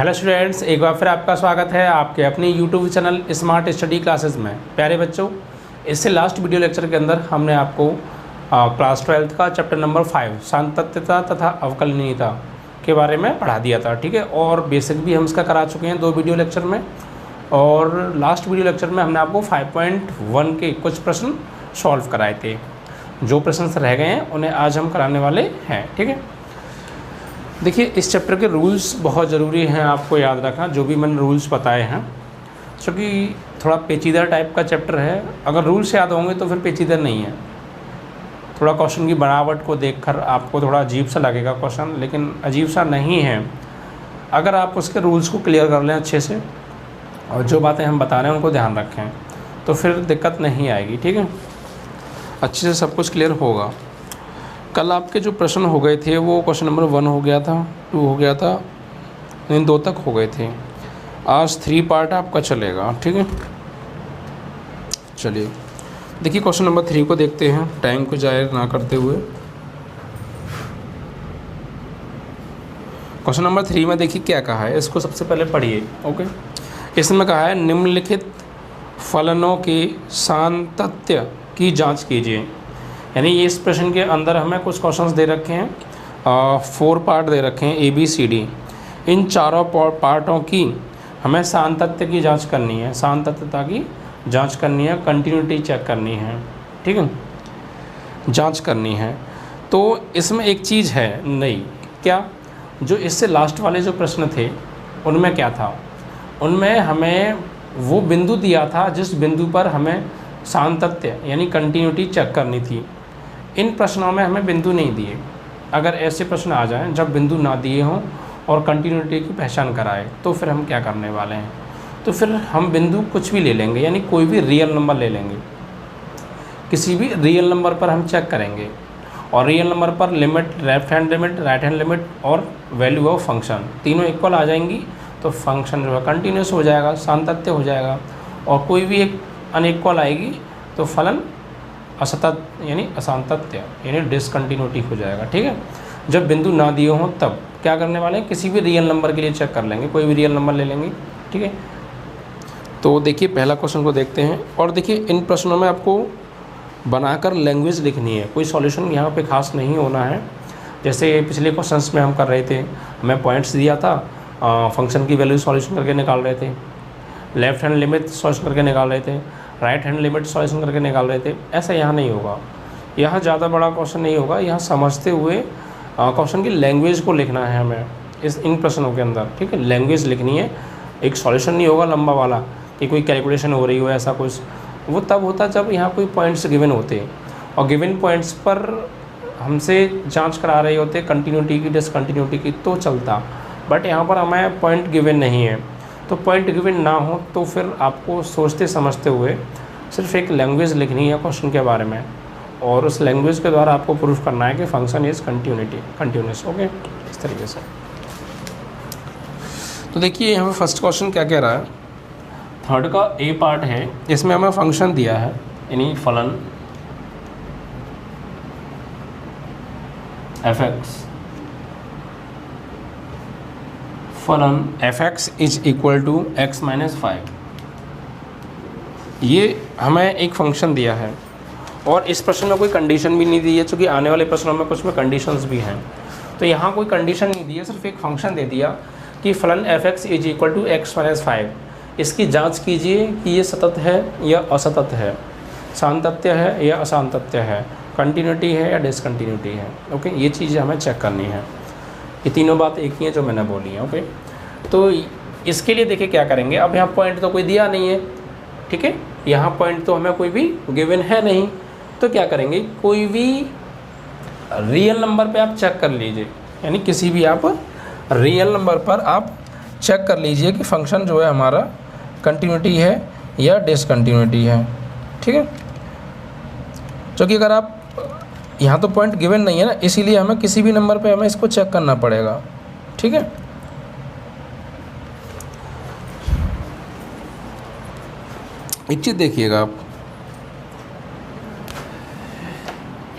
Hello students, एक बार फिर आपका स्वागत है आपके अपने YouTube channel smart study classes में। प्यारे बच्चों, इससे लास्ट वीडियो लेक्चर के अंदर हमने आपको क्लास 12 का चैप्टर नंबर 5 सांतत्यता तथा अवकलनीयता के बारे में पढ़ा दिया था। ठीक है, और बेसिक भी हम इसका करा चुके हैं 2 वीडियो लेक्चर में। और लास्ट वीडियो लेक्चर में हमने आपको 5.1 के कुछ प्रश्न सॉल्व कराए थे। जो प्रश्न रह गए हैं उन्हें आज हम कराने वाले हैं। ठीक है, देखिए इस चैप्टर के रूल्स बहुत ज़रूरी हैं, आपको याद रखना जो भी मैंने रूल्स बताए हैं, क्योंकि थोड़ा पेचीदा टाइप का चैप्टर है। अगर रूल्स याद होंगे तो फिर पेचीदा नहीं है। थोड़ा क्वेश्चन की बनावट को देखकर आपको थोड़ा अजीब सा लगेगा क्वेश्चन, लेकिन अजीब सा नहीं है अगर आप उसके रूल्स को क्लियर कर लें अच्छे से और जो बातें हम बता रहे हैं उनको ध्यान रखें तो फिर दिक्कत नहीं आएगी। ठीक है, अच्छे से सब कुछ क्लियर होगा। कल आपके जो प्रश्न हो गए थे वो क्वेश्चन नंबर 1 हो गया था, 2 हो गया था, इन 2 तक हो गए थे। आज 3 पार्ट आपका चलेगा। ठीक है, चलिए देखिए क्वेश्चन नंबर 3 को देखते हैं टाइम को ज़ाया ना करते हुए। क्वेश्चन नंबर 3 में देखिए क्या कहा है, इसको सबसे पहले पढ़िए। ओके, इसमें कहा है निम्नलिखित फलनों के सातत्य की जांच कीजिए। यानी ये इस प्रश्न के अंदर हमें कुछ क्वेश्चंस दे रखे हैं, 4 पार्ट दे रखे हैं ABCD। इन चारों पार्टों की हमें सातत्य की जांच करनी है, सातत्यता की जांच करनी है, कंटिन्यूटी चेक करनी है। ठीक है, जांच करनी है। तो इसमें एक चीज़ है नहीं, क्या जो इससे लास्ट वाले जो प्रश्न थे उनमें क्या था, उनमें हमें वो बिंदु दिया था जिस बिंदु पर हमें सातत्य यानी कंटिन्यूटी चेक करनी थी। इन प्रश्नों में हमें बिंदु नहीं दिए। अगर ऐसे प्रश्न आ जाएं जब बिंदु ना दिए हों और कंटिन्यूटी की पहचान कराए तो फिर हम क्या करने वाले हैं, तो फिर हम बिंदु कुछ भी ले लेंगे, यानी कोई भी रियल नंबर ले लेंगे। किसी भी रियल नंबर पर हम चेक करेंगे और रियल नंबर पर limit, left hand limit, right hand limit और वैल्यू ऑफ फंक्शन तीनों इक्वल आ जाएंगी तो फंक्शन जो है कंटिन्यूस हो जाएगा, सातत्य हो जाएगा। और कोई भी एक अनइक्वल आएगी तो फलन असतत यानी असातत्य यानी डिसकंटिन्यूटी हो जाएगा। ठीक है, जब बिंदु ना दिए हों तब क्या करने वाले हैं, किसी भी रियल नंबर के लिए चेक कर लेंगे, कोई भी रियल नंबर ले लेंगे। ठीक है, तो देखिए पहला क्वेश्चन को देखते हैं। और देखिए इन प्रश्नों में आपको बनाकर लैंग्वेज लिखनी है, कोई सॉल्यूशन यहाँ पे खास नहीं होना है। जैसे पिछले क्वेश्चंस में हम कर रहे थे, हमें पॉइंट्स दिया था, फंक्शन की वैल्यू सॉल्यूशन करके निकाल रहे थे, लेफ्ट हैंड लिमिट सॉल्यूशन करके निकाल रहे थे, राइट हैंड लिमिट सॉल्यूशन करके निकाल रहे थे। ऐसा यहाँ नहीं होगा, यहाँ ज़्यादा बड़ा क्वेश्चन नहीं होगा। यहाँ समझते हुए क्वेश्चन की लैंग्वेज को लिखना है हमें इन प्रश्नों के अंदर। ठीक है, लैंग्वेज लिखनी है, एक सॉल्यूशन नहीं होगा लंबा वाला कि कोई कैलकुलेशन हो रही हो, ऐसा कुछ वो तब होता जब यहाँ कोई पॉइंट्स गिवन होते और गिवन पॉइंट्स पर हमसे जांच करा रहे होते कंटिन्यूटी की, डिसकंटिन्यूटी की, तो चलता। बट यहाँ पर हमें पॉइंट गिवन नहीं है, तो पॉइंट गिवन ना हो तो फिर आपको सोचते समझते हुए सिर्फ एक लैंग्वेज लिखनी है क्वेश्चन के बारे में और उस लैंग्वेज के द्वारा आपको प्रूफ करना है कि फंक्शन इज़ कंटिन्यूस। ओके, इस तरीके से। तो देखिए यहाँ पे फर्स्ट क्वेश्चन क्या कह रहा है, 3rd का A पार्ट है, इसमें हमें फंक्शन दिया है यानी फलन fx, फलन fx is equal to x minus 5। ये हमें एक फंक्शन दिया है और इस प्रश्न में कोई कंडीशन भी नहीं दी है, क्योंकि आने वाले प्रश्नों में कुछ में कंडीशंस भी हैं। तो यहाँ कोई कंडीशन नहीं दी है, सिर्फ एक फंक्शन दे दिया कि फलन fx is equal to x minus 5। इसकी जांच कीजिए कि ये सतत है या असतत है, सातत्य है या असातत्य है, कंटिन्यूटी है या डिसकंटिन्यूटी है। ओके, ये चीज़ हमें चेक करनी है। ये तीनों बात एक ही है जो मैंने बोली है। ओके, तो इसके लिए देखिए क्या करेंगे। अब यहाँ पॉइंट तो कोई दिया नहीं है, ठीक है, यहाँ पॉइंट तो हमें कोई भी गिवन है नहीं, तो क्या करेंगे, कोई भी रियल नंबर पे आप चेक कर लीजिए, यानी किसी भी आप रियल नंबर पर आप चेक कर लीजिए कि फंक्शन जो है हमारा कंटिन्यूटी है या डिसकंटिन्यूटी है। ठीक है, क्योंकि अगर आप यहाँ तो पॉइंट गिवन नहीं है ना, इसीलिए हमें किसी भी नंबर पे हमें इसको चेक करना पड़ेगा। ठीक है, एक चीज़ देखिएगा आप,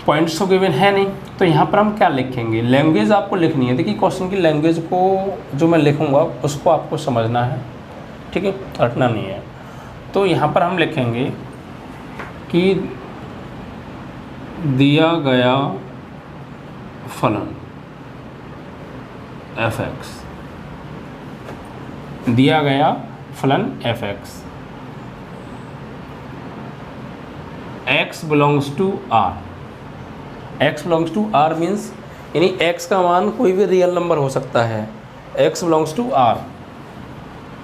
पॉइंट्स तो गिवन है नहीं, तो तो यहाँ पर हम क्या लिखेंगे, लैंग्वेज आपको लिखनी है। देखिए क्वेश्चन की लैंग्वेज को जो मैं लिखूँगा उसको आपको समझना है, ठीक है, रटना नहीं है। तो यहाँ पर हम लिखेंगे कि दिया गया फलन f(x), दिया गया फलन f(x), x belongs to r। x belongs to r means यानी x का मान कोई भी रियल नंबर हो सकता है। x बिलोंग्स टू r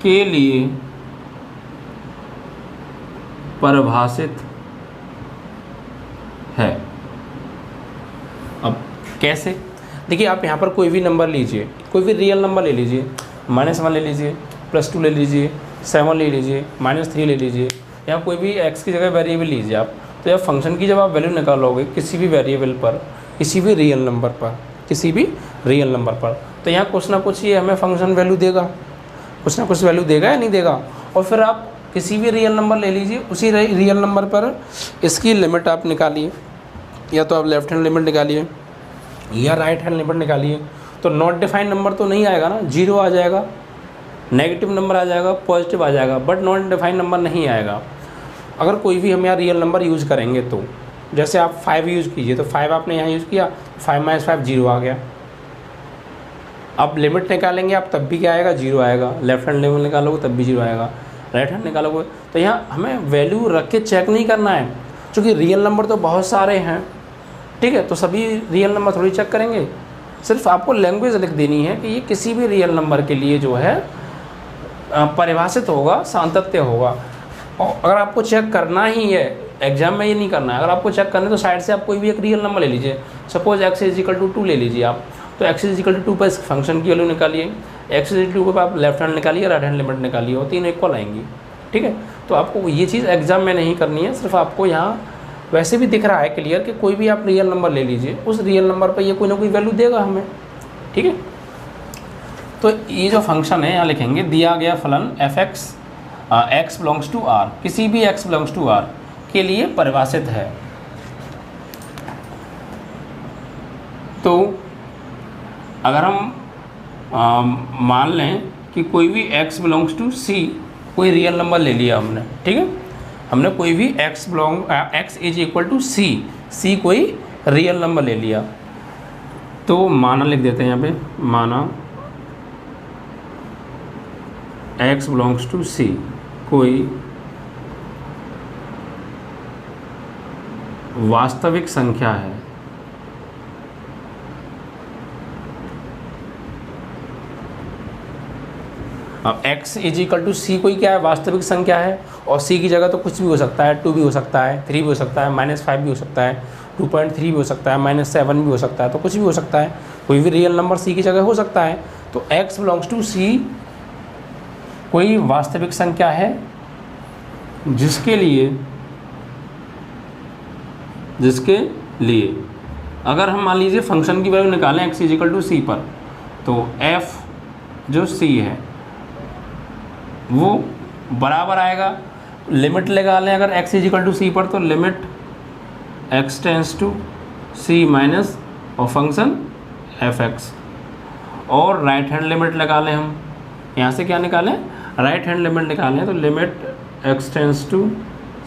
के लिए परिभाषित है। अब कैसे, देखिए आप यहाँ पर कोई भी नंबर लीजिए, कोई भी रियल नंबर ले लीजिए, -1 ले लीजिए, +2 ले लीजिए, 7 ले लीजिए, -3 ले लीजिए, या कोई भी x की जगह वेरिएबल लीजिए आप। तो यह फंक्शन की जब आप वैल्यू निकालोगे किसी भी वेरिएबल पर, किसी भी रियल नंबर पर, किसी भी रियल नंबर पर, तो यहाँ कुछ ना कुछ ये हमें फंक्शन वैल्यू देगा, कुछ ना कुछ वैल्यू देगा या नहीं देगा। और फिर आप किसी भी रियल नंबर ले लीजिए, उसी रियल नंबर पर इसकी लिमिट आप निकालिए, या तो आप लेफ्ट हैंड लिमिट निकालिए या राइट हैंड लिमिट निकालिए। तो नॉट डिफाइंड नंबर तो नहीं आएगा ना, 0 आ जाएगा, नेगेटिव नंबर आ जाएगा, पॉजिटिव आ जाएगा, बट नॉट डिफाइंड नंबर नहीं आएगा। अगर कोई भी हम यहाँ रियल नंबर यूज़ करेंगे तो जैसे आप 5 यूज़ कीजिए, तो 5 आपने यहाँ यूज़ किया, 5 - 5 0 आ गया। अब लिमिट निकालेंगे आप तब भी क्या आएगा, 0 आएगा। लेफ्ट हैंड लिमिट निकालोगे तब भी 0 आएगा, राइट हैंड निकालोगे। तो यहाँ हमें वैल्यू रख के चेक नहीं करना है, क्योंकि रियल नंबर तो बहुत सारे हैं, ठीक है। तो सभी रियल नंबर थोड़ी चेक करेंगे, सिर्फ आपको लैंग्वेज लिख देनी है कि ये किसी भी रियल नंबर के लिए जो है परिभाषित होगा, सातत्य होगा। और अगर आपको चेक करना ही है एग्जाम में, ये नहीं करना है, अगर आपको चेक करना है तो साइड से आप कोई भी एक रियल नंबर ले लीजिए। सपोज x = 2 ले लीजिए आप, तो x = 2 पर इस फंक्शन की वैल्यू निकालिए, x = 2 पर आप लेफ्ट हैंड निकालिए, राइट हैंड लिमिट निकालिए, और तीनों इक्वल आएंगी, ठीक है। तो आपको ये चीज़ एग्जाम में नहीं करनी है, सिर्फ आपको यहाँ वैसे भी दिख रहा है क्लियर कि कोई भी आप रियल नंबर ले लीजिए, उस रियल नंबर पर ये कोई ना कोई वैल्यू देगा हमें, ठीक है। तो ये जो फंक्शन है यहाँ लिखेंगे दिया गया फलन f(x), x belongs to r, किसी भी x बिलोंग्स टू r के लिए परिभाषित है। तो अगर हम मान लें कि कोई भी x बिलोंग्स टू c, कोई रियल नंबर ले लिया हमने, ठीक है, हमने कोई भी x = c कोई रियल नंबर ले लिया, तो माना लिख देते हैं यहाँ पे, माना x बिलोंग्स टू c कोई वास्तविक संख्या है, अब x = c कोई क्या है, वास्तविक संख्या है, और c की जगह तो कुछ भी हो सकता है, 2 भी हो सकता है, 3 भी हो सकता है, -5 भी हो सकता है, 2.3 भी हो सकता है, -7 भी हो सकता है, तो कुछ भी हो सकता है, कोई भी रियल नंबर c की जगह हो सकता है। तो x बिलोंग्स टू c कोई वास्तविक संख्या है जिसके लिए अगर हम मान लीजिए फंक्शन की वैल्यू निकालें x = c पर, तो f जो c है वो बराबर आएगा, लिमिट लगा लें अगर x = c पर, तो limit x tends to c minus और फंक्शन f(x), और राइट हैंड लिमिट लगा लें हम, यहाँ से क्या निकालें, राइट हैंड लिमिट निकालें, तो limit x tends to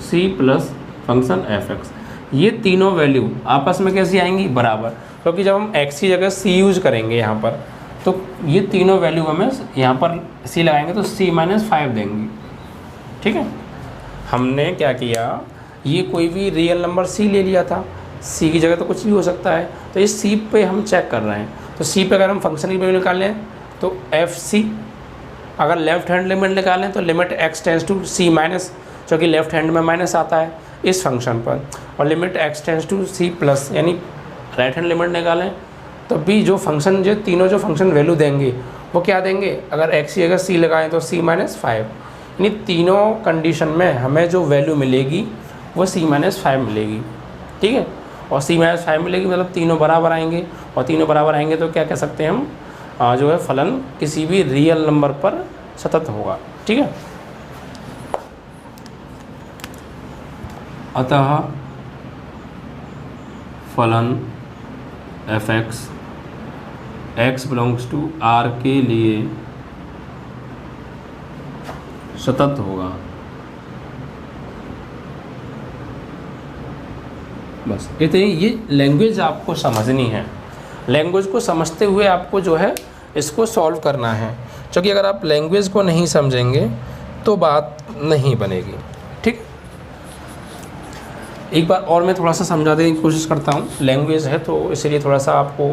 c plus function f(x). ये तीनों वैल्यू आपस में कैसी आएंगी, बराबर, क्योंकि जब हम x की जगह c यूज़ करेंगे यहाँ पर, तो ये तीनों वैल्यू हमें यहाँ पर c लगाएंगे तो c - 5 देंगी, ठीक है। हमने क्या किया, ये कोई भी रियल नंबर c ले लिया था, c की जगह तो कुछ भी हो सकता है, तो इस c पे हम चेक कर रहे हैं। तो c पे अगर हम फंक्शन की वैल्यू निकालें तो fc, अगर लेफ्ट हैंड लिमिट निकालें तो limit x tends to c minus, क्योंकि लेफ्ट हैंड में माइनस आता है इस फंक्शन पर, और limit x tends to c plus, यानी राइट हैंड लिमिट निकालें तो भी जो फंक्शन, जो तीनों जो फंक्शन वैल्यू देंगे वो क्या देंगे, अगर x की जगह c लगाएं तो c - 5, यानी तीनों कंडीशन में हमें जो वैल्यू मिलेगी वो c - 5 मिलेगी, ठीक है। और c - 5 मिलेगी मतलब तीनों बराबर आएंगे, और तीनों बराबर आएंगे तो क्या कह सकते हैं हम, जो है फलन किसी भी रियल नंबर पर सतत होगा, ठीक है। अतः फलन F X belongs to R के लिए सतत होगा। बस इतनी ये लैंग्वेज आपको समझनी है। लैंग्वेज को समझते हुए आपको जो है इसको सॉल्व करना है, क्योंकि अगर आप लैंग्वेज को नहीं समझेंगे तो बात नहीं बनेगी। ठीक, एक बार और मैं थोड़ा सा समझाने की कोशिश करता हूँ। लैंग्वेज है तो इसलिए थोड़ा सा आपको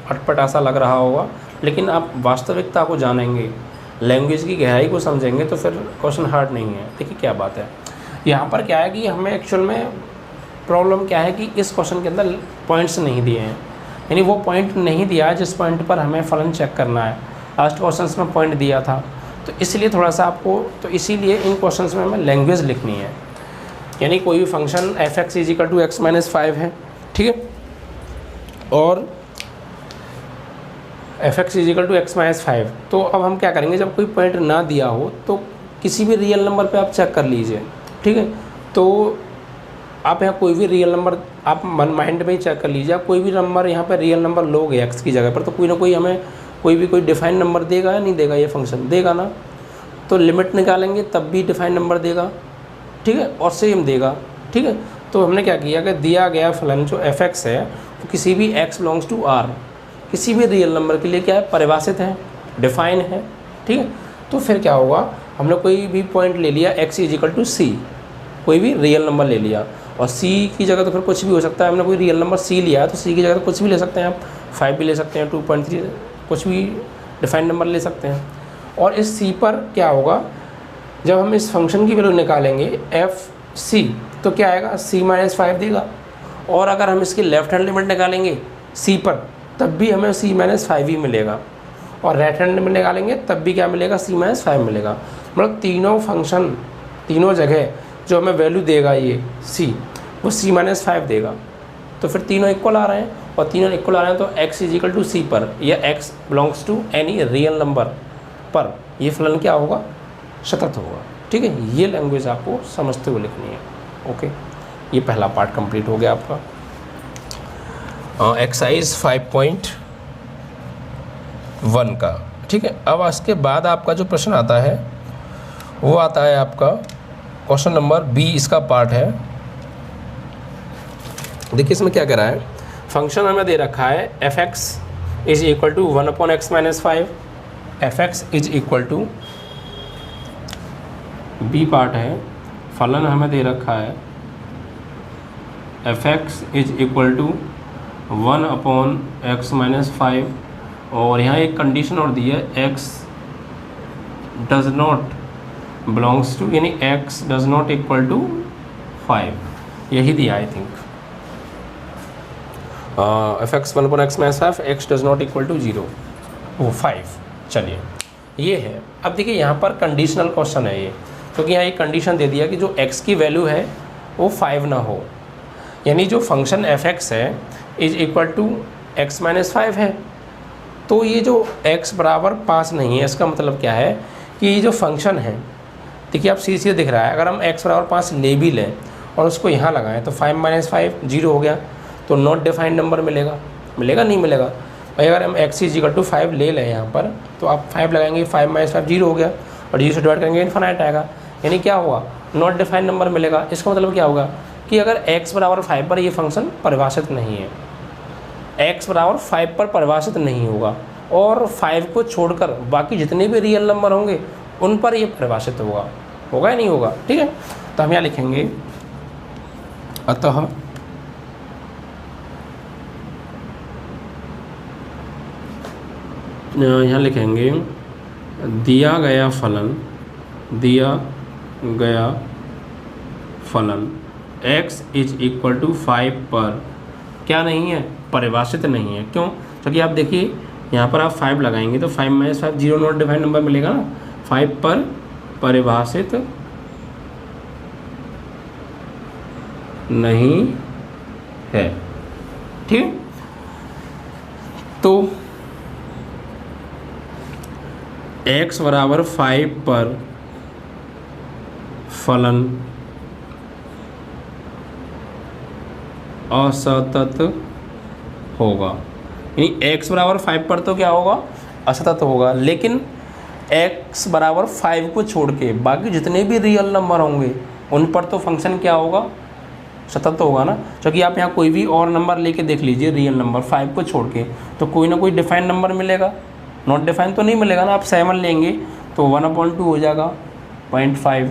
अटपटा सा लग रहा होगा, लेकिन आप वास्तविकता को जानेंगे, लैंग्वेज की गहराई को समझेंगे तो फिर क्वेश्चन हार्ड नहीं है। देखिए क्या बात है, यहाँ पर क्या है कि हमें एक्चुअल में प्रॉब्लम क्या है कि इस क्वेश्चन के अंदर पॉइंट्स नहीं दिए हैं, यानी वो पॉइंट नहीं दिया है जिस पॉइंट पर हमें फलन चेक करना है। लास्ट क्वेश्चन में पॉइंट दिया था, तो इसलिए थोड़ा सा आपको, तो इसीलिए इन क्वेश्चन में हमें लैंग्वेज लिखनी है। यानी कोई भी function F x is equal to X minus 5 है, ठीक है, और F x is equal to X minus 5। तो अब हम क्या करेंगे, जब कोई पॉइंट ना दिया हो तो किसी भी रियल नंबर पे आप चेक कर लीजिए। ठीक है, तो आप यहाँ कोई भी रियल नंबर आप मन माइंड में ही चेक कर लीजिए। आप कोई भी नंबर यहाँ पर रियल नंबर लोगे एक्स की जगह पर, तो कोई ना कोई हमें कोई डिफाइन नंबर देगा या नहीं देगा, ये फंक्शन देगा ना। तो लिमिट निकालेंगे तब भी डिफाइन नंबर देगा, ठीक है, और सेम देगा। ठीक है, तो हमने क्या किया कि दिया गया फलन जो एफ एक्स है वो किसी भी एक्स बिलोंग्स टू आर, किसी भी रियल नंबर के लिए क्या है, परिभाषित है, डिफाइन है। ठीक है, तो फिर क्या होगा, हमने कोई भी पॉइंट ले लिया x is equal to C, कोई भी रियल नंबर ले लिया, और सी की जगह तो फिर कुछ भी हो सकता है। हमने कोई रियल नंबर सी लिया है तो सी की जगह तो कुछ भी ले सकते हैं आप, 5 भी ले सकते हैं, 2.3, कुछ भी डिफाइंड नंबर ले सकते हैं। और इस सी पर क्या होगा, जब हम इस फंक्शन की वैल्यू निकालेंगे एफ सी, तो क्या आएगा, सी माइनस 5 देगा। और अगर हम इसकी लेफ्ट हैंड लिमिट निकालेंगे सी पर, तब भी हमें सी माइनस 5 ही मिलेगा, और राइट हैंड लिमिट निकालेंगे तब भी क्या मिलेगा, सी माइनस 5 मिलेगा। मतलब तीनों फंक्शन, तीनों जगह जो हमें वैल्यू देगा ये सी, वो सी माइनस 5 देगा। तो फिर तीनों इक्वल आ रहे हैं, और तीनों इक्वल आ रहे हैं तो x is equal to C पर, या x belongs to any real number पर ये फलन क्या होगा, सतत होगा। ठीक है, ये लैंग्वेज आपको समझते हुए लिखनी है। ओके, ये पहला पार्ट कंप्लीट हो गया आपका। एक्सरसाइज 5.1 का। ठीक है, अब इसके बाद आपका जो प्रश्न आता है वो आता है आपका क्वेश्चन नंबर बी, इसका पार्ट है। देखिए इसमें क्या कह रहा है, फंक्शन हमें दे रखा है F x is equal to 1/x minus 5, f x is equal to, B part है, फलन हमें दे रखा है F x is equal to 1/x minus 5, और यहाँ एक कंडीशन और दी है, x does not belongs to, यानी x does not equal to 5, यही दिया I think. F x 1/x minus 5, x does not equal to 0, वो 5। चलिए ये है। अब देखिए यहाँ पर कंडीशनल क्वेश्चन है ये, क्योंकि यहाँ एक कंडीशन दे दिया कि जो x की वैल्यू है वो 5 ना हो, यानी जो फंक्शन एफ एक्स है is equal to X minus 5 है, तो ये जो x बराबर 5 नहीं है, इसका मतलब क्या है कि ये जो फंक्शन है, देखिए आप सीधे दिख रहा है, अगर हम x बराबर 5 ले भी लें और उसको यहाँ लगाएं तो 5 माइनस 5 0 हो गया, तो नॉट डिफाइंड नंबर मिलेगा, मिलेगा नहीं मिलेगा। भाई अगर हम x इज इक्वल टू 5 ले लें यहाँ पर, तो आप 5 लगाएंगे, 5 माइनस 5 0 हो गया, और 0 से डिवाइड करेंगे इन्फिनाइट आएगा, यानी क्या होगा, नॉट डिफाइंड नंबर मिलेगा। इसका मतलब क्या होगा कि अगर x बराबर 5 पर ये फंक्शन परिभाषित नहीं है, x बराबर 5 पर परिभाषित नहीं होगा, और 5 को छोड़कर बाकी जितने भी रियल नंबर होंगे उन पर ये परिभाषित होगा, होगा या नहीं होगा। ठीक है, तो हम यहाँ लिखेंगे अतः यहाँ लिखेंगे दिया गया फलन x इज इक्वल टू 5 पर क्या नहीं है, परिभाषित नहीं है। क्यों, क्योंकि आप देखिए यहाँ पर आप 5 लगाएंगे तो 5 माइनस 5 0 नॉट डिफाइंड नंबर मिलेगा ना, 5 पर परिभाषित नहीं है। ठीक, तो x बराबर 5 पर फलन असतत होगा। यानी x बराबर 5 पर तो क्या होगा, असतत होगा। लेकिन x बराबर 5 को छोड़ के बाकी जितने भी रियल नंबर होंगे उन पर तो फंक्शन क्या होगा, सतत होगा ना। क्योंकि आप यहाँ कोई भी और नंबर लेके देख लीजिए, रियल नंबर 5 को छोड़ के तो कोई ना कोई डिफाइंड नंबर मिलेगा, नॉट डिफाइंड तो नहीं मिलेगा ना। आप 7 लेंगे तो 1/2 हो जाएगा, 0.5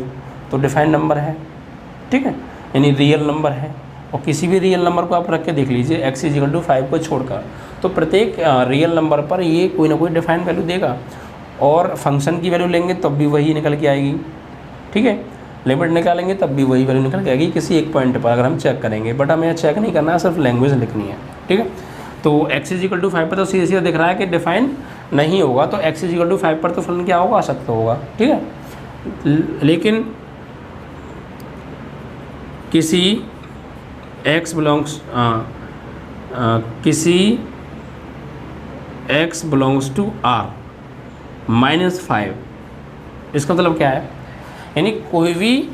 तो डिफाइंड नंबर है, ठीक है, यानी रियल नंबर है। और किसी भी रियल नंबर को आप रख के देख लीजिए x = 5 को छोड़कर, तो प्रत्येक रियल नंबर पर ये कोई ना कोई डिफाइंड वैल्यू देगा। और फंक्शन की वैल्यू लेंगे तब भी वही निकल के आएगी, ठीक है, लिमिट निकालेंगे तब भी वही वैल्यू निकल के आएगी किसी एक पॉइंट पर अगर हम चेक करेंगे। बट हमें चेक नहीं करना है, सिर्फ लैंग्वेज लिखनी है, ठीक है। तो x = 5 पर तो सीधे सीधे दिख रहा है कि डिफाइन नहीं होगा, तो x = 5 पर तो फलन क्या होगा, असत्य होगा, ठीक है। लेकिन किसी x बिलोंग्स टू r -5, इसका मतलब क्या है, यानी कोई भी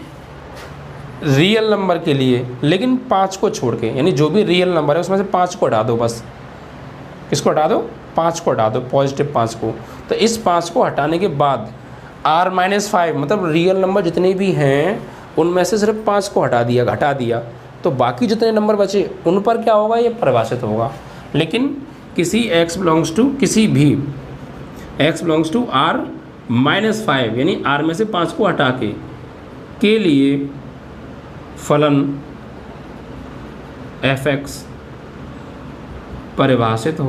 रियल नंबर के लिए, लेकिन 5 को छोड़ के, यानी जो भी रियल नंबर है उसमें से 5 को हटा दो, बस किसको हटा दो, 5 को हटा दो, पॉजिटिव 5 को। तो इस 5 को हटाने के बाद r -5 मतलब रियल नंबर जितने भी हैं उनमें से सिर्फ 5 को हटा दिया, तो बाकी जितने नंबर बचे उन पर क्या होगा, ये परिभाषित होगा। लेकिन किसी x बिलोंग्स टू r -5 यानी r में से 5 को हटा के लिए फलन f(x) परिभाषित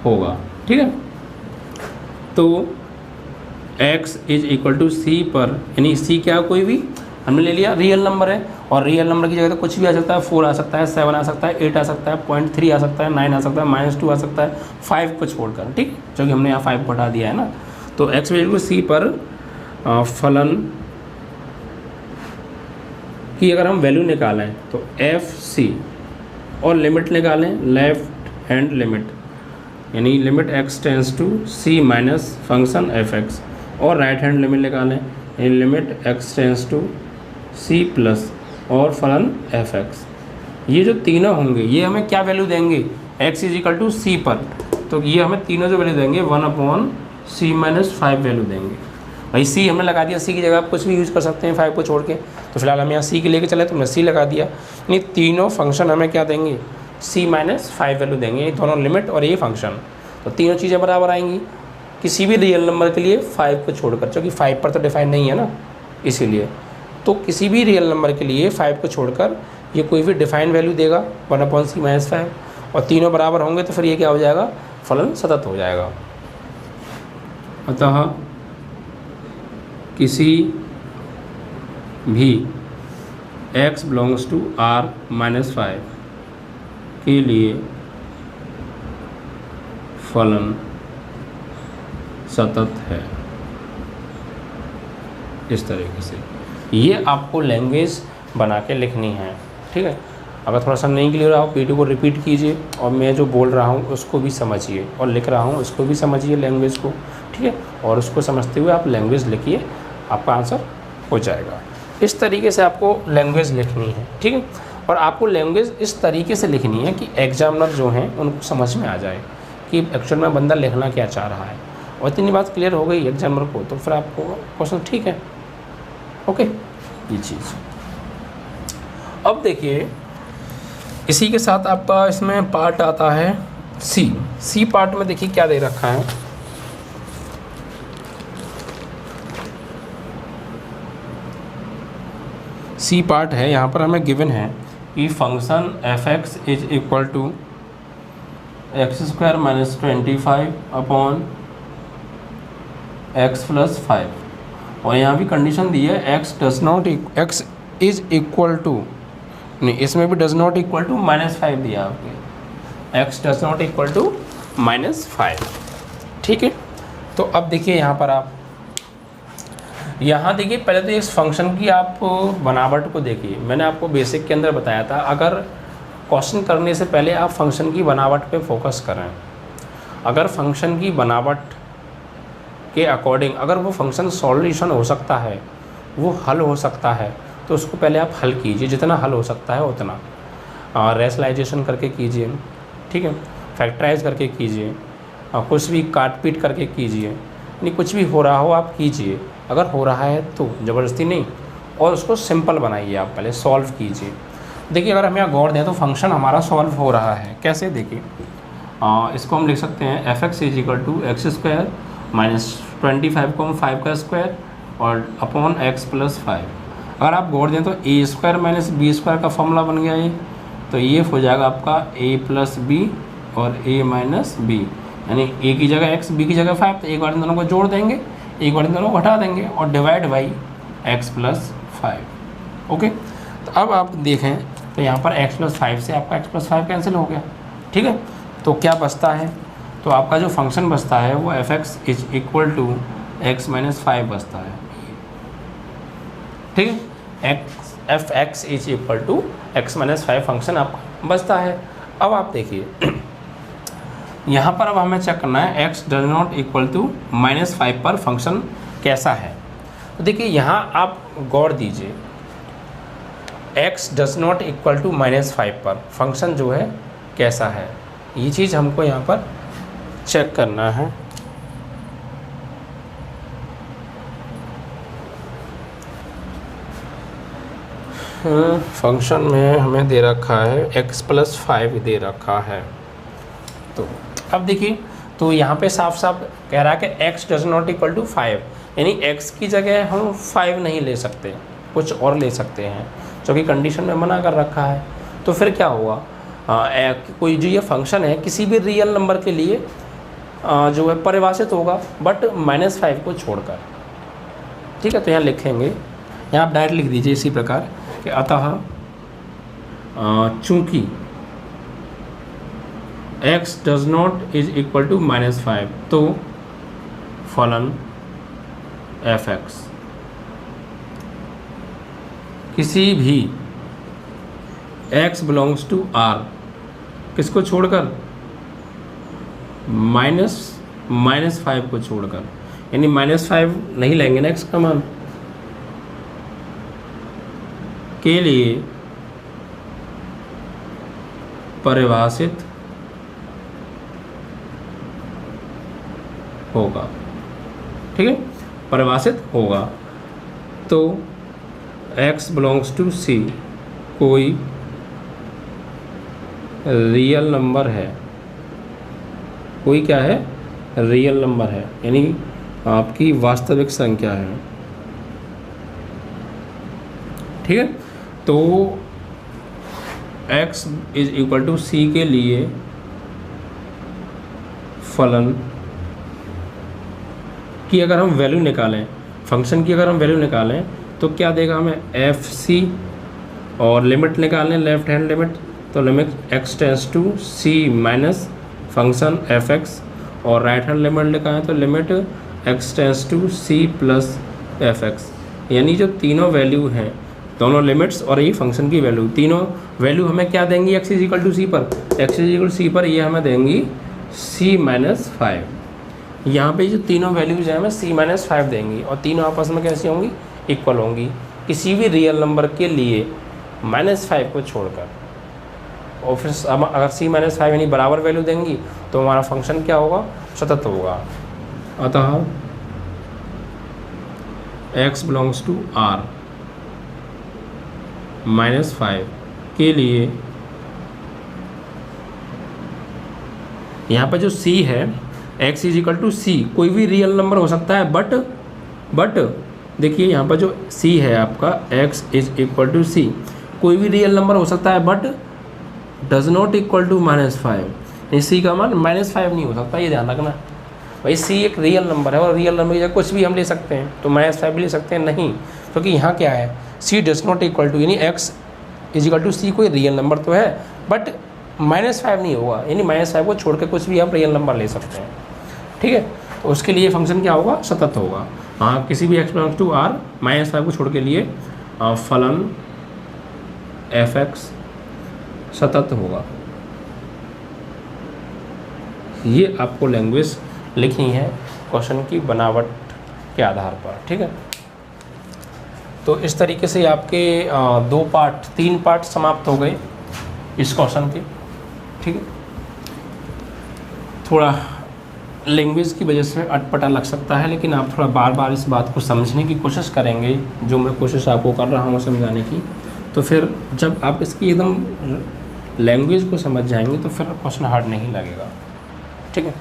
होगा, ठीक है। तो x = c पर, यानी c क्या, कोई भी हमने ले लिया रियल नंबर है, और रियल नंबर की जगह तो कुछ भी आ सकता है, 4 आ सकता है, 7 आ सकता है, 8 आ सकता है, 0.3 आ सकता है, 9 आ सकता है, -2 आ सकता है, 5 को छोड़कर, ठीक, जो कि हमने यहाँ 5 को हटा दिया है ना। तो x = c पर फलन की अगर हम वैल्यू निकालें तो f(c) और लिमिट निकालें, लेफ्ट हैंड लिमिट, यानी limit x tends to c minus function f(x), और राइट हैंड लिमिट निकालें, यानी limit x tends to c plus और फलन f(x). ये जो तीनों होंगे ये हमें क्या वैल्यू देंगे, x = c पर, तो ये हमें तीनों जो वैल्यू देंगे 1/c-5 वैल्यू देंगे। भाई c हमने लगा दिया, c की जगह आप कुछ भी यूज़ कर सकते हैं 5 को छोड़ के, तो फिलहाल हम यहाँ c के लेके चले तो हमने c लगा दिया, यानी तीनों फंक्शन हमें क्या देंगे, c-5 वैल्यू देंगे, ये दोनों लिमिट और ये फंक्शन। तो तीनों चीज़ें बराबर आएंगी किसी भी रियल नंबर के लिए 5 को छोड़कर, क्योंकि 5 पर तो डिफाइन नहीं है ना, इसीलिए। तो किसी भी रियल नंबर के लिए 5 को छोड़कर ये कोई भी डिफाइन वैल्यू देगा 1/c-5, और तीनों बराबर होंगे तो फिर ये क्या हो जाएगा, फलन सतत हो जाएगा। अतः किसी भी x बिलोंग्स टू r -5 के लिए फलन सतत है। इस तरीके से ये आपको लैंग्वेज बना के लिखनी है, ठीक है। अगर थोड़ा सा नहीं क्लियर हो वीडियो को रिपीट कीजिए, और मैं जो बोल रहा हूँ उसको भी समझिए, और लिख रहा हूँ उसको भी समझिए लैंग्वेज को, ठीक है। और उसको समझते हुए आप लैंग्वेज लिखिए, आपका आंसर हो जाएगा। इस तरीके से आपको लैंग्वेज लिखनी है, ठीक है। और आपको लैंग्वेज इस तरीके से लिखनी है कि एग्जामिनर जो हैं उनको समझ में आ जाए कि एक्चुअल में बंदा लिखना क्या चाह रहा है। और इतनी बात क्लियर हो गई एग्जामिनर को तो फिर आपको क्वेश्चन ठीक है, ओके। ये चीज़ अब देखिए, इसी के साथ आपका इसमें पार्ट आता है सी पार्ट में देखिए क्या दे रखा है। सी पार्ट है, यहाँ पर हमें गिवन है कि फंक्शन f(x) = x² - 25/x + 5, और यहाँ भी कंडीशन दी है x इज इक्वल टू, नहीं इसमें भी डज नॉट इक्वल टू -5 दिया आपने, x does not equal to -5, ठीक है। तो अब देखिए यहाँ पर आप यहाँ देखिए, पहले तो इस फंक्शन की आप बनावट को देखिए। मैंने आपको बेसिक के अंदर बताया था, अगर क्वेश्चन करने से पहले आप फंक्शन की बनावट पे फोकस करें। अगर फंक्शन की बनावट के अकॉर्डिंग अगर वो फंक्शन सॉल्यूशन हो सकता है, वो हल हो सकता है, तो उसको पहले आप हल कीजिए, जितना हल हो सकता है उतना। रेशनलाइजेशन करके कीजिए, ठीक है, फैक्टराइज करके कीजिए, कुछ भी काट पीट करके कीजिए, यानी कुछ भी हो रहा हो आप कीजिए, अगर हो रहा है तो ज़बरदस्ती नहीं, और उसको सिंपल बनाइए, आप पहले सॉल्व कीजिए। देखिए अगर हम यहाँ गौर दें तो फंक्शन हमारा सॉल्व हो रहा है, कैसे देखिए, इसको हम लिख सकते हैं F x is equal to X square minus 25 को हम 5 का स्क्वायर और अपॉन एक्स प्लस 5। अगर आप गौर दें तो ए स्क्वायर माइनस बी स्क्वायर का फॉर्मूला बन गया ये, तो ये हो जाएगा आपका ए प्लस बी और ए माइनस बी, यानी ए की जगह एक्स, बी की जगह 5, तो एक बार इन दोनों को जोड़ देंगे, एक बार इन दोनों को घटा देंगे और divide by x plus 5। Okay, तो अब आप देखें तो यहाँ पर x प्लस 5 से आपका x प्लस 5 कैंसिल हो गया, ठीक है। तो क्या बचता है, तो आपका जो फंक्शन बचता है वो F x is equal to X minus 5 बचता है, ठीक है। F x is equal to X minus 5 function आपका बचता है। अब आप देखिए यहाँ पर अब हमें चेक करना है x does not equal to -5 पर फंक्शन कैसा है। तो देखिए यहाँ आप गौर दीजिए, x does not equal to -5 पर फंक्शन जो है कैसा है, ये चीज़ हमको यहाँ पर चेक करना है। फंक्शन में हमें दे रखा है x प्लस 5 दे रखा है। तो अब देखिए, तो यहाँ पे साफ साफ कह रहा है कि x does not equal to 5, यानी x की जगह हम 5 नहीं ले सकते, कुछ और ले सकते हैं, जो कि कंडीशन में मना कर रखा है। तो फिर क्या होगा, कोई जो ये फंक्शन है किसी भी रियल नंबर के लिए जो है परिभाषित होगा, बट -5 को छोड़कर, ठीक है। तो यहाँ लिखेंगे, यहाँ आप डायरेक्ट लिख दीजिए इसी प्रकार कि अतः चूँकि x does not is equal to -5, तो फलन एफ एक्स किसी भी x बिलोंग्स टू r, किसको छोड़कर, -5 को छोड़कर, यानी -5 नहीं लेंगे ना x का मान, के लिए परिभाषित होगा, ठीक है, परिभाषित होगा। तो x बिलोंग्स टू c कोई रियल नंबर है, कोई क्या है, रियल नंबर है, यानी आपकी वास्तविक संख्या है, ठीक है। तो x is equal to c के लिए फलन की अगर हम वैल्यू निकालें, फंक्शन की अगर हम वैल्यू निकालें तो क्या देगा हमें, एफ सी, और लिमिट निकालें लेफ्ट हैंड लिमिट, तो limit x tends to c minus function F X, और राइट हैंड लिमिट निकालें तो limit x tends to c plus F X, यानी जो तीनों वैल्यू हैं, दोनों लिमिट्स और ये फंक्शन की वैल्यू, तीनों वैल्यू हमें क्या देंगी, x is equal to C पर, x is equal to C पर ये हमें देंगी c माइनस 5। यहाँ पे जो तीनों वैल्यूज हैं हमें c माइनस 5 देंगी, और तीनों आपस में कैसी होंगी, इक्वल होंगी, किसी भी रियल नंबर के लिए -5 को छोड़कर। और फिर अगर c माइनस 5 यानी बराबर वैल्यू देंगी तो हमारा फंक्शन क्या होगा, सतत होगा। अतः x बिलोंग्स टू r -5 के लिए, यहाँ पर जो c है, x is equal to C, कोई भी रियल नंबर हो सकता है, बट देखिए यहाँ पर जो c है आपका, x is equal to C, कोई भी रियल नंबर हो सकता है, but does not equal to -5, C का मान -5 नहीं हो सकता, ये ध्यान रखना भाई। c एक रियल नंबर है, और रियल नंबर की जगह कुछ भी हम ले सकते हैं, तो -5 भी ले सकते हैं, नहीं, क्योंकि यहाँ क्या है, c does not equal to, यानी x is equal to C कोई रियल नंबर तो है, बट -5 नहीं होगा, यानी -5 को छोड़ के कुछ भी आप रियल नंबर ले सकते हैं, ठीक है। तो उसके लिए फंक्शन क्या होगा, सतत होगा। हाँ, किसी भी x बिलोंग्स टू r -5 को छोड़ के लिए फलन एफ एक्स सतत होगा। ये आपको लैंग्वेज लिखनी है क्वेश्चन की बनावट के आधार पर, ठीक है। तो इस तरीके से आपके 3 पार्ट समाप्त हो गए। इस क्वेश्चन के। ठीक है, थोड़ा लैंग्वेज की वजह से अटपटा लग सकता है, लेकिन आप थोड़ा बार बार इस बात को समझने की कोशिश करेंगे, जो मैं कोशिश आपको कर रहा हूँ समझाने की, तो फिर जब आप इसकी एकदम लैंग्वेज को समझ जाएंगे तो फिर क्वेश्चन हार्ड नहीं लगेगा। ठीक है,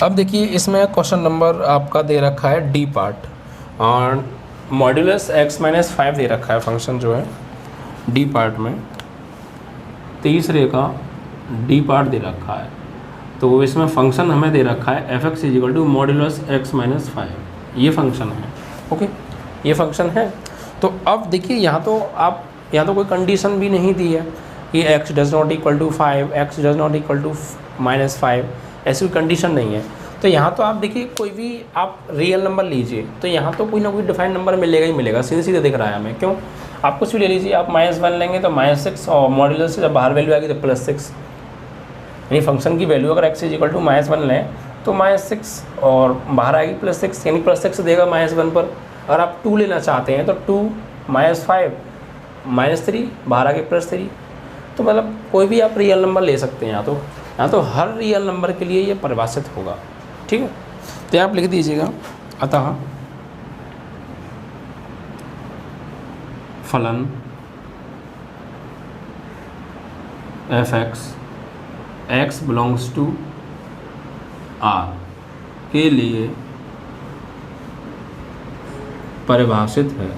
अब देखिए इसमें क्वेश्चन नंबर आपका दे रखा है डी पार्ट, और मॉड्यूलस x-5 दे रखा है फंक्शन जो है डी पार्ट में, तीसरे का डी पार्ट दे रखा है। तो इसमें फंक्शन हमें दे रखा है f(x) = मॉड्यूलस x-5, ये फंक्शन है। ओके, ये फंक्शन है। तो अब देखिए यहाँ तो कोई कंडीशन भी नहीं दी है कि x does not equal to 5, x does not equal to -5, ऐसी कोई कंडीशन नहीं है। तो यहाँ तो आप देखिए कोई भी आप रियल नंबर लीजिए तो यहाँ तो कोई ना कोई डिफाइंड नंबर मिलेगा ही मिलेगा, सीधे सीधे दिख रहा है हमें। क्यों, आप कुछ भी ले लीजिए, आप -1 लेंगे तो -6, और मॉड्यूलस से जब बाहर वैल्यू आएगी तो +6, यानी फंक्शन की वैल्यू अगर x = -1 लें तो -6 और बाहर आएगी +6, यानी +6 देगा -1 पर। अगर आप 2 लेना चाहते हैं तो 2 -5 -3 बाहर आगे +3। तो मतलब कोई भी आप रियल नंबर ले सकते हैं, यहाँ तो हर रियल नंबर के लिए ये परिभाषित होगा। ठीक है, तो आप लिख दीजिएगा, अतः फलन f(x) x belongs to R के लिए परिभाषित है,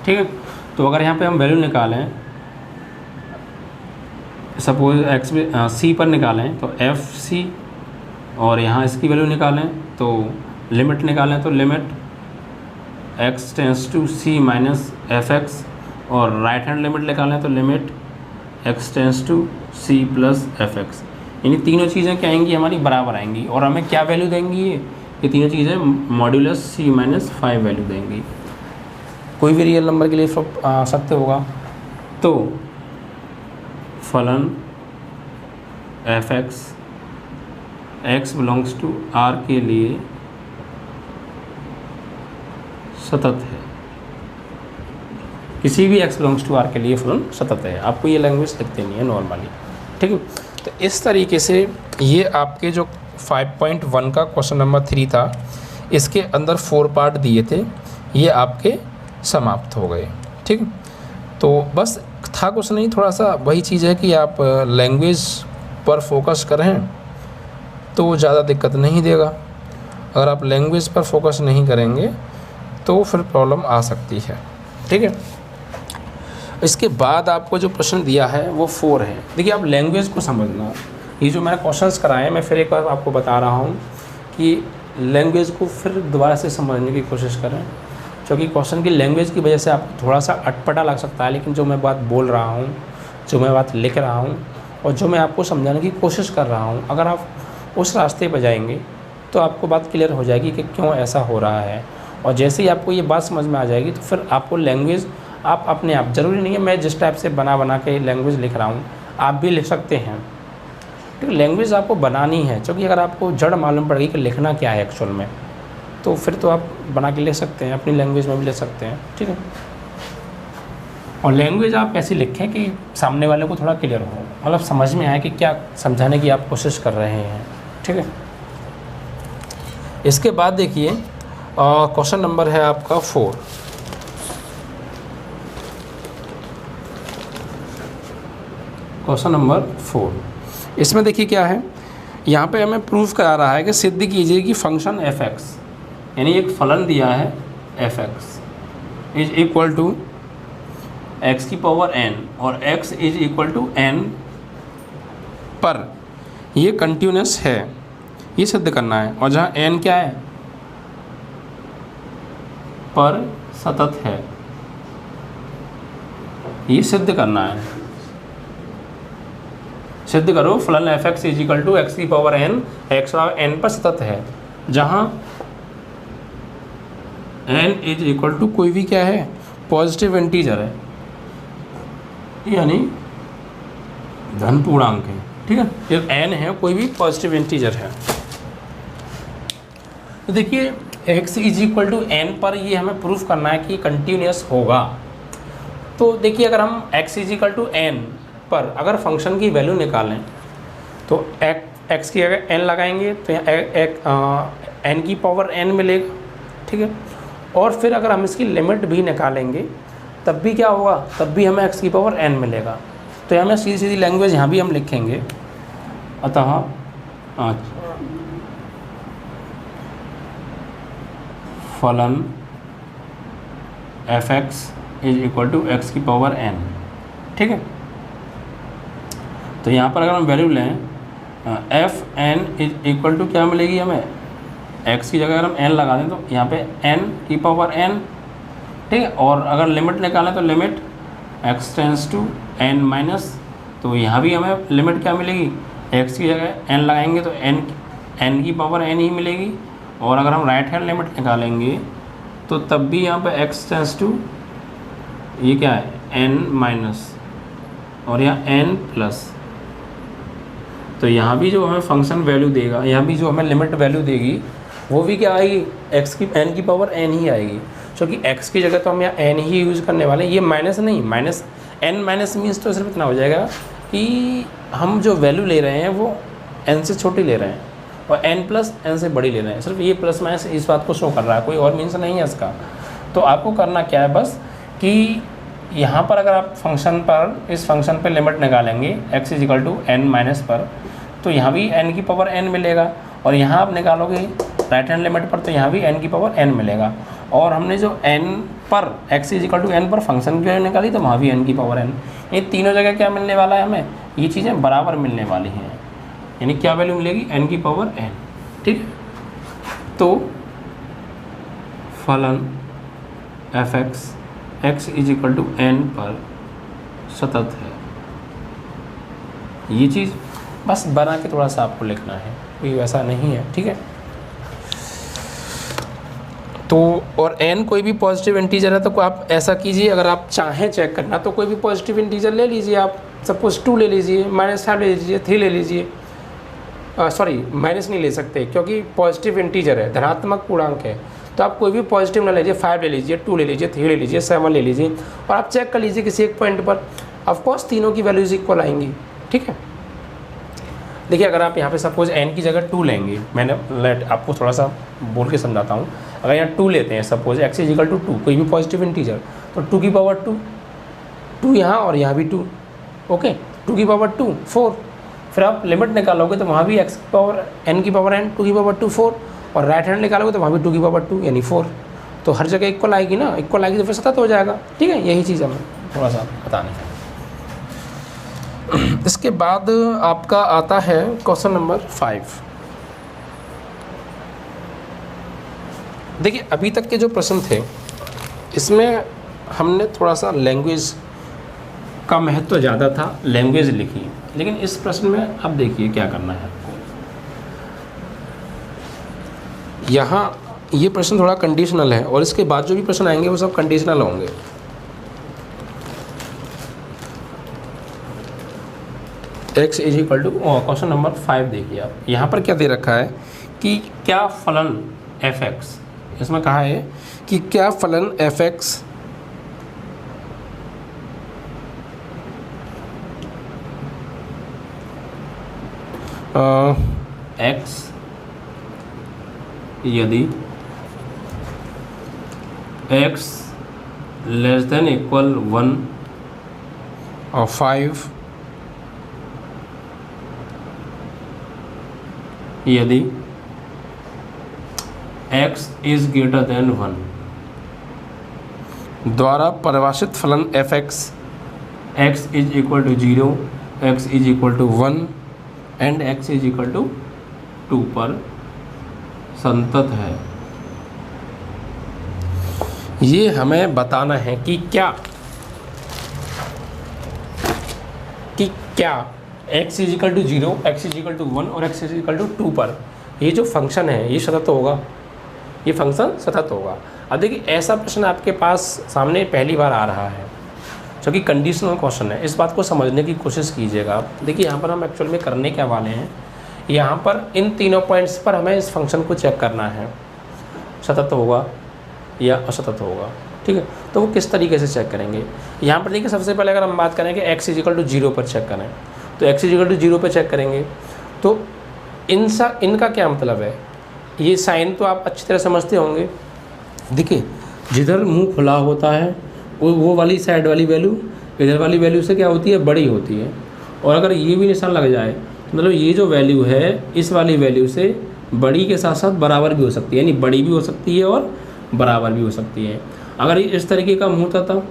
ठीक है। तो अगर यहाँ पे हम वैल्यू निकालें, सपोज c पर निकालें तो FC, और यहाँ इसकी वैल्यू निकालें तो लिमिट निकालें तो limit x tends to c minus f(x), और राइट हैंड लिमिट निकालें तो limit x tends to c plus f(x), यानी तीनों चीज़ें क्या आएंगी हमारी बराबर आएंगी, और हमें क्या वैल्यू देंगी, ये तीनों चीज़ें मॉड्यूलस c-5 वैल्यू देंगी। कोई भी रियल नंबर के लिए सत्य होगा। तो फलन f(x) x belongs to R के लिए सतत है, किसी भी x बिलोंग्स टू R के लिए फलन सतत है। आपको ये लैंग्वेज लिख देनी है नॉर्मली। ठीक है, तो इस तरीके से ये आपके जो 5.1 का क्वेश्चन नंबर 3 था, इसके अंदर 4 पार्ट दिए थे, ये आपके समाप्त हो गए। ठीक, तो बस था कुछ नहीं, थोड़ा सा वही चीज़ है कि आप लैंग्वेज पर फोकस करें तो ज़्यादा दिक्कत नहीं देगा। अगर आप लैंग्वेज पर फोकस नहीं करेंगे तो फिर प्रॉब्लम आ सकती है। ठीक है, इसके बाद आपको जो प्रश्न दिया है वो 4 है। देखिए, आप लैंग्वेज को समझना, ये जो मैंने क्वेश्चंस कराए मैं फिर एक बार आपको बता रहा हूँ कि लैंग्वेज को फिर दोबारा से समझने की कोशिश करें, क्योंकि क्वेश्चन की लैंग्वेज की वजह से आपको थोड़ा सा अटपटा लग सकता है, लेकिन जो मैं बात बोल रहा हूँ, जो मैं बात लिख रहा हूँ और जो मैं आपको समझाने की कोशिश कर रहा हूँ, अगर आप उस रास्ते पर जाएंगे तो आपको बात क्लियर हो जाएगी कि क्यों ऐसा हो रहा है। और जैसे ही आपको ये बात समझ में आ जाएगी तो फिर आपको लैंग्वेज आप अपने आप, ज़रूरी नहीं है मैं जिस टाइप से बना के लैंग्वेज लिख रहा हूँ आप भी लिख सकते हैं। ठीक, लैंग्वेज आपको बनानी है, क्योंकि अगर आपको जड़ मालूम पड़ेगी कि लिखना क्या है एक्चुअल में, तो फिर तो आप बना के लिख सकते हैं, अपनी लैंग्वेज में भी लिख सकते हैं। ठीक है, और लैंग्वेज आप ऐसी लिखें कि सामने वाले को थोड़ा क्लियर हो, मतलब समझ में आए कि क्या समझाने की आप कोशिश कर रहे हैं। ठीक है, इसके बाद देखिए क्वेश्चन नंबर है आपका 4। क्वेश्चन नंबर 4, इसमें देखिए क्या है, यहाँ पे हमें प्रूफ करा रहा है कि सिद्ध कीजिए कि फंक्शन f(x), यानी एक फलन दिया है f(x) is equal to x⁴n और x is equal to n पर ये कंटिन्यूस है, ये सिद्ध करना है। और जहाँ n क्या है, पर सतत है, ये सिद्ध करना है। सिद्ध करो फलन f(x) is equal to x⁴n, x और n पर सतत है, जहाँ n इज इक्वल टू कोई भी क्या है, पॉजिटिव इंटीजर है, यानी धन पूर्णांक है। ठीक है, ये n है, कोई भी पॉजिटिव इंटीजर है। तो देखिए x is equal to N पर ये हमें प्रूफ करना है कि कंटिन्यूस होगा। तो देखिए अगर हम x is equal to N पर अगर फंक्शन की वैल्यू निकालें तो x की अगर n लगाएंगे तो n की पावर n मिलेगा, ठीक है। और फिर अगर हम इसकी लिमिट भी निकालेंगे तब भी क्या होगा, तब भी हमें x की पावर n मिलेगा। तो हमें सीधी सीधी लैंग्वेज यहाँ भी हम लिखेंगे, अतः फलन f(x) is equal to x की पावर n, ठीक है। तो यहाँ पर अगर हम वैल्यू लें F N is equal to क्या मिलेगी हमें, x की जगह अगर हम n लगा दें तो यहाँ पे n की पावर n, ठीक है। और अगर लिमिट निकालें तो limit x tends to n minus, तो यहाँ भी हमें लिमिट क्या मिलेगी, x की जगह n लगाएंगे तो n की पावर n ही मिलेगी। और अगर हम राइट हैंड लिमिट निकालेंगे तो तब भी यहाँ पे x टेंस टू ये क्या है n माइनस और यहाँ n प्लस, तो यहाँ भी जो हमें फंक्शन वैल्यू देगा, यहाँ भी जो हमें लिमिट वैल्यू देगी वो भी क्या आएगी, x की n की पावर n ही आएगी। क्योंकि x की जगह तो हम यहाँ n ही यूज़ करने वाले हैं, ये माइनस नहीं, माइनस n माइनस मीन्स तो सिर्फ इतना हो जाएगा कि हम जो वैल्यू ले रहे हैं वो n से छोटी ले रहे हैं और n प्लस n से बड़ी ले रहे हैं। सिर्फ ये प्लस माइनस इस बात को शो कर रहा है, कोई और मीन्स नहीं है इसका। तो आपको करना क्या है बस कि यहाँ पर अगर आप फंक्शन पर इस फंक्शन पर लिमिट निकालेंगे x is equal to n minus पर, तो यहाँ भी n की पावर n मिलेगा। और यहाँ आप निकालोगे राइट हैंड लिमिट पर तो यहाँ भी n की पावर n मिलेगा। और हमने जो n पर x is equal to n पर फंक्शन की वैल्यू निकाली तो वहाँ भी n की पावर n। ये तीनों जगह क्या मिलने वाला है हमें, ये चीज़ें बराबर मिलने वाली हैं, यानी क्या वैल्यू मिलेगी, n की पावर n, ठीक है। तो फलन f(x) x is equal to n पर सतत है, ये चीज़ बस बना के थोड़ा सा आपको लिखना है, कोई वैसा नहीं है, ठीक है। तो और n कोई भी पॉजिटिव इंटीजर है तो आप ऐसा कीजिए, अगर आप चाहें चेक करना तो कोई भी पॉजिटिव इंटीजर ले लीजिए, आप सपोज 2 ले लीजिए, -5 ले लीजिए, 3 ले लीजिए, सॉरी माइनस नहीं ले सकते क्योंकि पॉजिटिव इंटीजर है, धनात्मक पूर्णांक है। तो आप कोई भी पॉजिटिव ना लीजिए, 5 ले लीजिए, 2 ले लीजिए, 3 ले लीजिए, 7 ले लीजिए और आप चेक कर लीजिए किसी एक पॉइंट पर, ऑफकोर्स तीनों की वैल्यूज इक्वल आएंगी, ठीक है। देखिए अगर आप यहाँ पे सपोज n की जगह 2 लेंगे, मैंने आपको थोड़ा सा बोल के समझाता हूँ। अगर यहाँ 2 लेते हैं suppose x is equal to 2, कोई भी पॉजिटिव इंटीजर, तो 2 की पावर 2 यहाँ और यहाँ भी 2, ओके, 2 की पावर 2 4। फिर आप लिमिट निकालोगे तो वहाँ भी x की पावर n की पावर n, 2 की पावर 2 4, और राइट हैंड निकालोगे तो वहाँ भी 2 की पावर 2 यानी 4। तो हर जगह इक्वल आएगी ना, इक्वल आएगी तो फिर सतत हो जाएगा, ठीक है। यही चीज़ हमें थोड़ा सा बताना है। इसके बाद आपका आता है क्वेश्चन नंबर 5। देखिए अभी तक के जो प्रश्न थे इसमें हमने थोड़ा सा लैंग्वेज का महत्व ज़्यादा था, लैंग्वेज लिखी, लेकिन इस प्रश्न में अब देखिए क्या करना है आपको। यहाँ ये प्रश्न थोड़ा कंडीशनल है और इसके बाद जो भी प्रश्न आएंगे वो सब कंडीशनल होंगे। x is equal to question number 5 देखिए आप, यहाँ पर क्या दे रखा है कि क्या फलन f(x), इसमें कहा है कि क्या फलन f(x) x यदि x लेस देन इक्वल 1 और 5 यदि x इज ग्रेटर देन 1 द्वारा परिभाषित फलन f(x) x is equal to 0, x is equal to 1 and x is equal to 2 पर संतत है। ये हमें बताना है कि क्या x is equal to 0, x is equal to 1 और x इज इक्वल टू 2 पर ये जो फंक्शन है ये सतत होगा, ये फंक्शन सतत होगा। अब देखिए ऐसा प्रश्न आपके पास सामने पहली बार आ रहा है जो कि कंडीशनल क्वेश्चन है, इस बात को समझने की कोशिश कीजिएगा आप। देखिए यहाँ पर हम एक्चुअल में करने क्या वाले हैं, यहाँ पर इन तीनों पॉइंट्स पर हमें इस फंक्शन को चेक करना है। सतत होगा या असतत होगा, ठीक है। तो वो किस तरीके से चेक करेंगे, यहाँ पर देखिए सबसे पहले अगर हम बात करें कि x = 0 पर चेक करें, तो x = 0 पर चेक करेंगे तो इनका क्या मतलब है, ये साइन तो आप अच्छी तरह समझते होंगे। देखिए जिधर मुंह खुला होता है वो वाली साइड वाली वैल्यू इधर वाली वैल्यू से क्या होती है, बड़ी होती है। और अगर ये भी निशान लग जाए तो मतलब ये जो वैल्यू है इस वाली वैल्यू से बड़ी के साथ साथ बराबर भी हो सकती है, यानी बड़ी भी हो सकती है और बराबर भी हो सकती है। अगर इस तरीके का मुँह था तो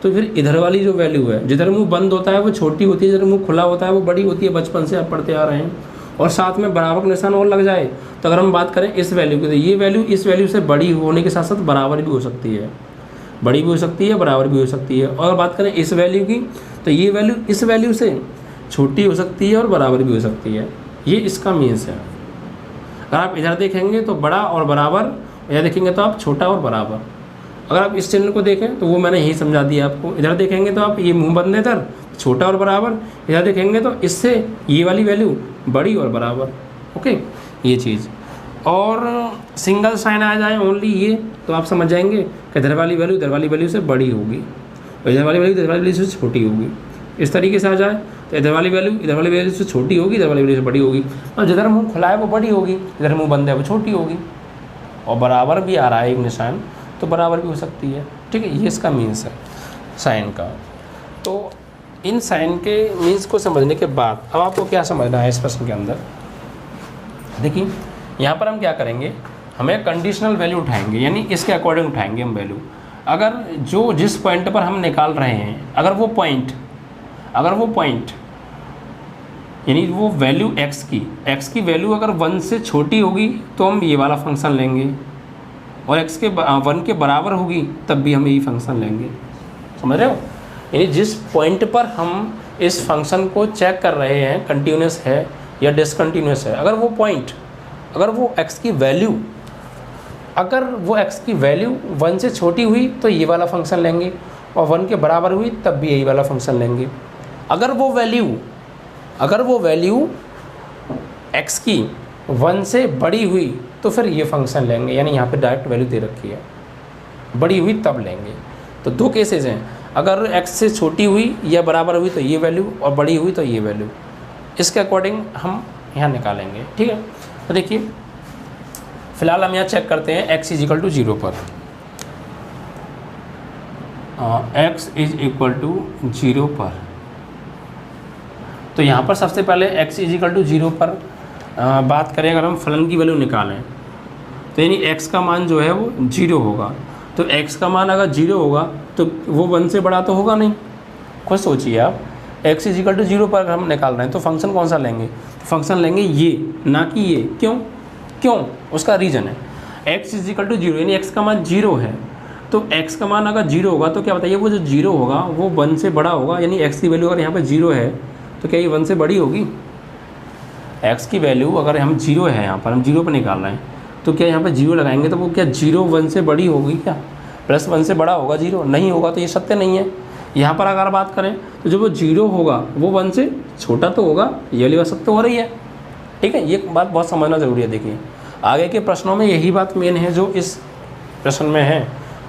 फिर इधर वाली जो वैल्यू है, जिधर मुंह बंद होता है वो छोटी होती है, जिधर मुंह खुला होता है वो बड़ी होती है, बचपन से आप पढ़ते आ रहे हैं। और साथ में बराबर का निशान और लग जाए तो अगर हम बात करें इस वैल्यू की, तो ये वैल्यू इस वैल्यू से बड़ी होने के साथ साथ बराबर भी हो सकती है, बड़ी भी हो सकती है, बराबर भी हो सकती है। और बात करें इस वैल्यू की, तो ये वैल्यू इस वैल्यू से छोटी हो सकती है और बराबर भी हो सकती है। ये इसका मीन्स है। अगर आप इधर देखेंगे तो बड़ा और बराबर, इधर देखेंगे तो आप छोटा और बराबर। अगर आप इस चिन्ह को देखें तो वो मैंने यही समझा दिया आपको। इधर देखेंगे तो आप ये मुंह बंद है इधर छोटा और बराबर, इधर देखेंगे तो इससे ये वाली वैल्यू बड़ी और बराबर। ओके, ये चीज़। और सिंगल साइन आ जाए ओनली ये, तो आप समझ जाएंगे कि इधर वाली वैल्यू से बड़ी होगी और इधर वाली वैल्यू से छोटी होगी। इस तरीके से आ जाए तो इधर वाली वैल्यू से छोटी होगी, इधर वाली वैल्यू से बड़ी होगी। और जिधर मुंह खुला है वो बड़ी होगी, इधर मुंह बंद है वो छोटी होगी। और बराबर भी आ रहा है एक निशान, तो बराबर भी हो सकती है, ठीक है। ये इसका मीन्स है साइन का। तो इन साइन के मीन्स को समझने के बाद अब आपको क्या समझना है इस प्रश्न के अंदर। देखिए यहाँ पर हम क्या करेंगे, हमें कंडीशनल वैल्यू उठाएंगे, यानी इसके अकॉर्डिंग उठाएंगे हम वैल्यू। अगर जिस पॉइंट पर हम निकाल रहे हैं, अगर वो पॉइंट यानी वो वैल्यू x की वैल्यू अगर 1 से छोटी होगी तो हम ये वाला फंक्शन लेंगे, और x के 1 के बराबर होगी तब भी हम यही फंक्शन लेंगे। समझ रहे हो, यानी जिस पॉइंट पर हम इस फंक्शन को चेक कर रहे हैं कंटिन्यूस है या डिसकंटिन्यूस है, अगर वो x की वैल्यू 1 से छोटी हुई तो ये वाला फंक्शन लेंगे, और 1 के बराबर हुई तब भी यही वाला फंक्शन लेंगे। अगर वो वैल्यू x की 1 से बड़ी हुई तो फिर ये फंक्शन लेंगे, यानी यहाँ पे डायरेक्ट वैल्यू दे रखी है, बड़ी हुई तब लेंगे। तो दो केसेस हैं, अगर x से छोटी हुई या बराबर हुई तो ये वैल्यू, और बड़ी हुई तो ये वैल्यू। इसके अकॉर्डिंग हम यहाँ निकालेंगे, ठीक है। तो देखिए फिलहाल हम यहाँ चेक करते हैं x = 0 पर। x = 0 पर, तो यहाँ पर सबसे पहले x = 0 पर बात करें, अगर हम फलन की वैल्यू निकालें तो यानी x का मान जो है वो 0 होगा। तो x का मान अगर 0 होगा तो वो 1 से बड़ा तो होगा नहीं। खुद सोचिए आप, x = 0 पर अगर हम निकाल रहे हैं तो फंक्शन कौन सा लेंगे, तो फंक्शन लेंगे ये, ना कि ये। क्यों उसका रीज़न है, x = 0 यानी x का मान 0 है, तो x का मान अगर 0 होगा तो क्या बताइए, वो जो 0 होगा वो 1 से बड़ा होगा, यानी x की वैल्यू अगर यहाँ पर 0 है तो क्या ये 1 से बड़ी होगी। x की वैल्यू अगर हम 0 है, यहाँ पर हम 0 पर निकाल रहे हैं, तो क्या यहाँ पर 0 लगाएंगे तो वो क्या 0 1 से बड़ी होगी क्या, +1 से बड़ा होगा 0 नहीं होगा, तो ये सत्य नहीं है। यहाँ पर अगर बात करें तो जो वो 0 होगा वो 1 से छोटा तो होगा, ये वाली बात सत्य हो रही है, ठीक है। ये बात बहुत समझना ज़रूरी है। देखिए आगे के प्रश्नों में यही बात मेन है जो इस प्रश्न में है,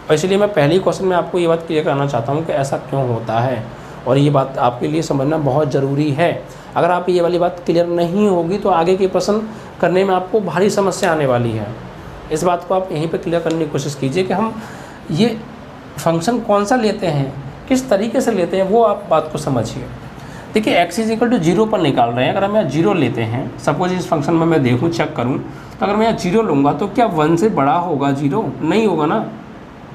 और इसलिए मैं पहले ही क्वेश्चन में आपको ये बात क्लियर कराना चाहता हूँ कि ऐसा क्यों होता है, और ये बात आपके लिए समझना बहुत ज़रूरी है। अगर आप ये वाली बात क्लियर नहीं होगी तो आगे के प्रश्न करने में आपको भारी समस्या आने वाली है। इस बात को आप यहीं पे क्लियर करने की कोशिश कीजिए कि हम ये फंक्शन कौन सा लेते हैं, किस तरीके से लेते हैं, वो आप बात को समझिए। देखिए x = 0 पर निकाल रहे हैं, अगर हम यहाँ 0 लेते हैं, सपोज इस फंक्शन में मैं देखूँ चेक करूँ, तो अगर मैं यहाँ 0 लूँगा तो क्या 1 से बड़ा होगा 0? नहीं होगा ना,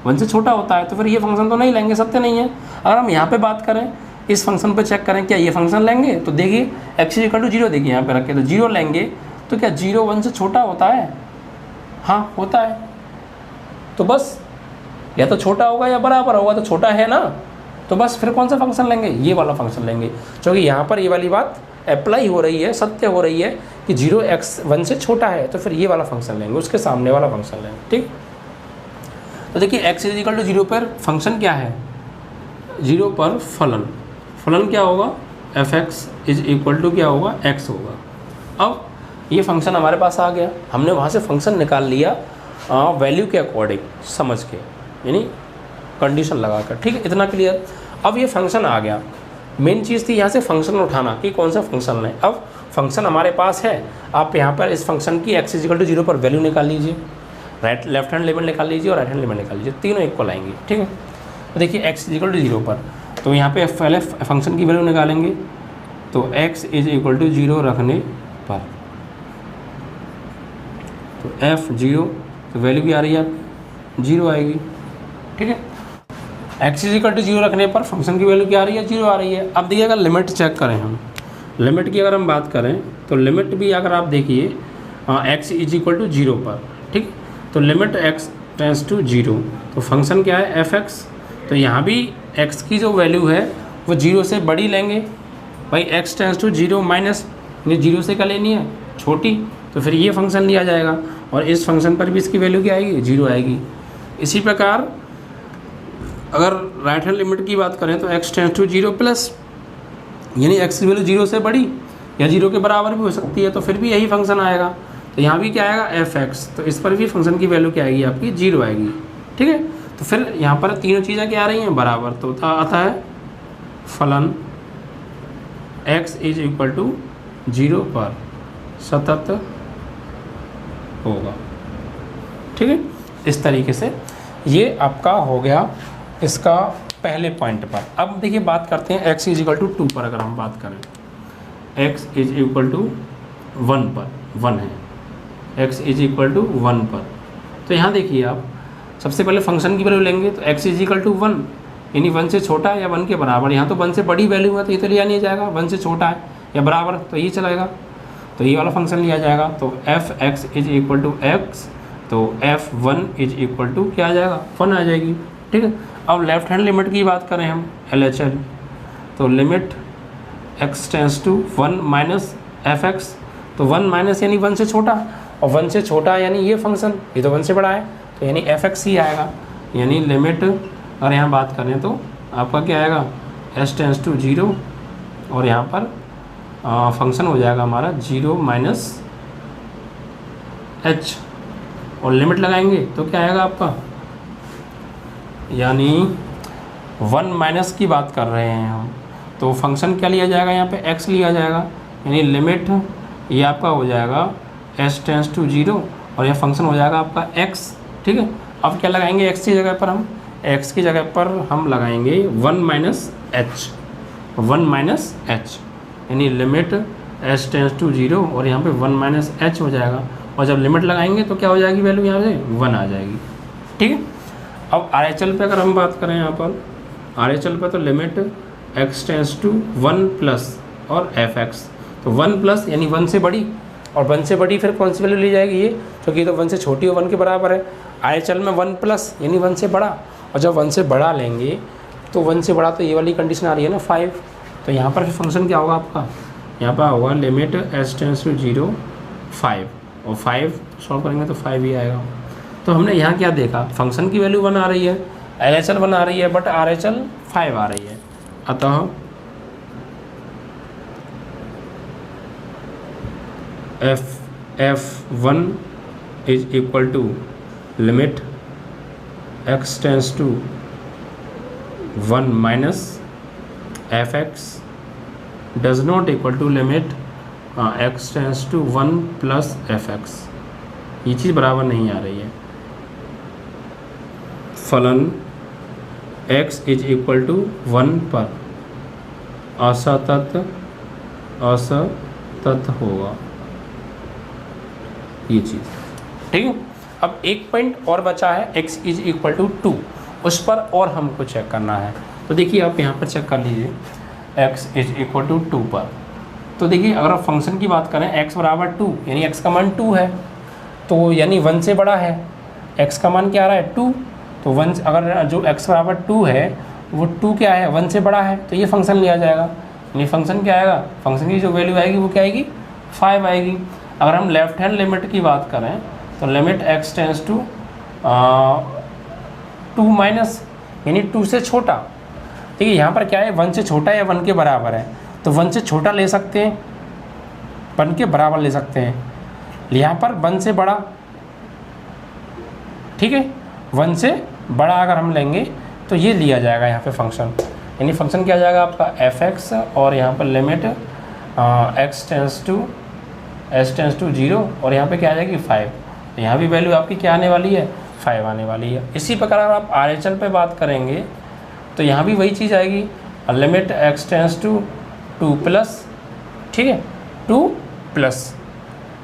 1 से छोटा होता है, तो फिर ये फंक्शन तो नहीं लेंगे, सत्य नहीं है। अगर हम यहाँ पर बात करें, इस फंक्शन पर चेक करें क्या ये फंक्शन लेंगे, तो देखिए x = 0 देखिए यहाँ पे रखे, तो 0 लेंगे तो क्या 0 1 से छोटा होता है? हाँ होता है। तो बस या तो छोटा होगा या बराबर होगा, तो छोटा है ना, तो बस फिर कौन सा फंक्शन लेंगे, ये वाला फंक्शन लेंगे, क्योंकि यहाँ पर ये वाली बात अप्लाई हो रही है, सत्य हो रही है कि 0 x 1 से छोटा है, तो फिर ये वाला फंक्शन लेंगे, उसके सामने वाला फंक्शन लेंगे, ठीक। तो देखिए x = 0 पर फंक्शन क्या है, 0 पर फलन क्या होगा, f(x) = क्या होगा, x होगा। अब ये फंक्शन हमारे पास आ गया, हमने वहाँ से फंक्शन निकाल लिया, वैल्यू के अकॉर्डिंग समझ के, यानी कंडीशन लगाकर। ठीक है, इतना क्लियर। अब ये फंक्शन आ गया, मेन चीज़ थी यहाँ से फंक्शन उठाना कि कौन सा फंक्शन है। अब फंक्शन हमारे पास है, आप यहाँ पर इस फंक्शन की x = 0 पर वैल्यू निकाल लीजिए, लेफ्ट हैंड लिमिट निकाल लीजिए और राइट हैंड लिमिट निकाल लीजिए, तीनों इक्वल आएंगे। ठीक है, तो देखिए x = 0 पर, तो यहाँ पे पहले फंक्शन की वैल्यू निकालेंगे, तो x = 0 रखने पर तो f 0, तो वैल्यू भी आ रही है 0 आएगी। ठीक है, x = 0 रखने पर फंक्शन की वैल्यू क्या आ रही है, 0 आ रही है। अब देखिए अगर लिमिट चेक करें हम, लिमिट की अगर हम बात करें तो लिमिट भी अगर आप देखिए x = 0 पर, ठीक, तो लिमिट x → 0, तो फंक्शन क्या है f(x), तो यहाँ भी x की जो वैल्यू है वो 0 से बड़ी लेंगे भाई, x → 0 माइनस, ये 0 से क्या लेनी है, छोटी, तो फिर ये फंक्शन लिया जाएगा और इस फंक्शन पर भी इसकी वैल्यू क्या आएगी, 0 आएगी। इसी प्रकार अगर राइट हैंड लिमिट की बात करें तो x → 0 प्लस, यानी x की वैल्यू 0 से बड़ी या 0 के बराबर भी हो सकती है, तो फिर भी यही फंक्शन आएगा। तो यहाँ भी क्या आएगा, f(x), तो इस पर भी फंक्शन की वैल्यू क्या आएगी आपकी, 0 आएगी। ठीक है, तो फिर यहाँ पर तीनों चीज़ें क्या आ रही हैं, बराबर, तो आता है फलन x = 0 पर सतत होगा। ठीक है, इस तरीके से ये आपका हो गया इसका पहले पॉइंट पर। अब देखिए बात करते हैं x = 2 पर। अगर हम बात करें x = 1 पर, 1 है, x = 1 पर, तो यहाँ देखिए आप सबसे पहले फंक्शन की वैल्यू लेंगे, तो x = 1, यानी 1 से छोटा है या 1 के बराबर। यहाँ तो 1 से बड़ी वैल्यू है तो ये तो लिया नहीं जाएगा, 1 से छोटा है या बराबर तो ये चलेगा, तो ये वाला फंक्शन लिया जाएगा। तो f(x) = x, तो f(1) = क्या आ जाएगा, 1 आ जाएगी। ठीक है, अब लेफ्ट हैंड लिमिट की बात करें हम, LHL, तो लिमिट x → 1 माइनस f(x), तो 1 माइनस यानी 1 से छोटा, और 1 से छोटा यानी ये फंक्शन, ये तो 1 से बड़ा है, तो यानी f(x) ही आएगा। यानी लिमिट अगर यहाँ बात करें तो आपका क्या आएगा, s → 0, और यहाँ पर फंक्शन हो जाएगा हमारा 0 माइनस h, और लिमिट लगाएंगे तो क्या आएगा आपका, यानी 1 माइनस की बात कर रहे हैं हम, तो फंक्शन क्या लिया जाएगा, यहाँ पे x लिया जाएगा, यानी लिमिट ये आपका हो जाएगा s → 0, और यह फंक्शन हो जाएगा आपका x। ठीक है, अब क्या लगाएंगे x की जगह पर, हम x की जगह पर हम लगाएंगे 1 माइनस h, 1 माइनस h, यानी लिमिट s → 0, और यहाँ पे 1 माइनस h हो जाएगा, और जब लिमिट लगाएंगे तो क्या हो जाएगी वैल्यू, यहाँ से 1 आ जाएगी। ठीक है, अब RHL पे अगर हम बात करें यहाँ पर RHL पे, तो लिमिट x → 1 प्लस और f(x), तो 1 प्लस यानी 1 से बड़ी, और 1 से बड़ी फिर कौन सी वैल्यू ली जाएगी, ये, क्योंकि ये तो 1 से छोटी और 1 के बराबर है। RHL में 1 प्लस यानी 1 से बड़ा, और जब 1 से बड़ा लेंगे तो 1 से बड़ा, तो ये वाली कंडीशन आ रही है ना 5, तो यहाँ पर फिर फंक्शन क्या होगा आपका, यहाँ पर होगा लिमिट s → 0 5, और 5 सॉल्व करेंगे तो 5 ही आएगा। तो हमने यहाँ क्या देखा, फंक्शन की वैल्यू 1 आ रही है, LHL 1 आ रही है, बट RHL 5 आ रही है। अतः f(1) = limit x → 1 minus f(x) does not equal to limit x → 1 plus f(x), ये चीज़ बराबर नहीं आ रही है। फलन x = 1 पर असतत होगा, ये चीज़। ठीक है, अब एक पॉइंट और बचा है x = 2, उस पर और हमको चेक करना है। तो देखिए आप यहाँ पर चेक कर लीजिए x = 2 पर, तो देखिए अगर आप फंक्शन की बात करें x = 2, यानी x का मान 2 है, तो यानी 1 से बड़ा है, x का मान क्या आ रहा है 2, तो 1 अगर जो x = 2 है वो 2 क्या है, 1 से बड़ा है, तो ये फंक्शन लिया जाएगा। यानी फंक्शन क्या आएगा, फंक्शन की जो वैल्यू आएगी वो क्या आएगी, 5 आएगी। अगर हम लेफ्ट हैंड लिमिट की बात करें तो लिमिट x → 2 माइनस, यानी 2 से छोटा। ठीक है, यहाँ पर क्या है, 1 से छोटा या 1 के बराबर है, तो 1 से छोटा ले सकते हैं, 1 के बराबर ले सकते हैं। यहाँ पर 1 से बड़ा ठीक है। 1 से बड़ा अगर हम लेंगे तो ये लिया जाएगा यहाँ पे फंक्शन, यानी फंक्शन क्या आ जाएगा आपका fx, और यहाँ पर लिमिट x टेंस टू 0, और यहाँ पे क्या आ जाएगी 5। तो यहाँ भी वैल्यू आपकी क्या आने वाली है, 5 आने वाली है। इसी प्रकार अगर आप RHL पे बात करेंगे तो यहाँ भी वही चीज़ आएगी, लिमिट x टेंस टू 2+, ठीक है, 2+,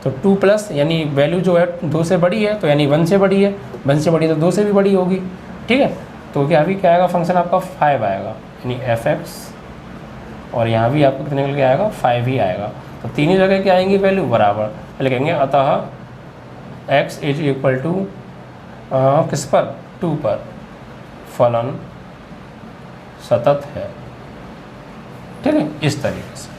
तो 2+ यानी वैल्यू जो है 2 से बड़ी है, तो यानी 1 से बड़ी है, 1 से बड़ी तो 2 से भी बड़ी होगी, ठीक है। तो क्या भी क्या आएगा फंक्शन आपका 5 आएगा, यानी fx, और यहाँ भी आपको कितने निकल के आएगा 5 ही आएगा। तो तीनों जगह क्या आएंगी वैल्यू बराबर, लिखेंगे अतः x इज इक्वल टू किस पर, 2 पर, फलन सतत है, ठीक है, इस तरीके से।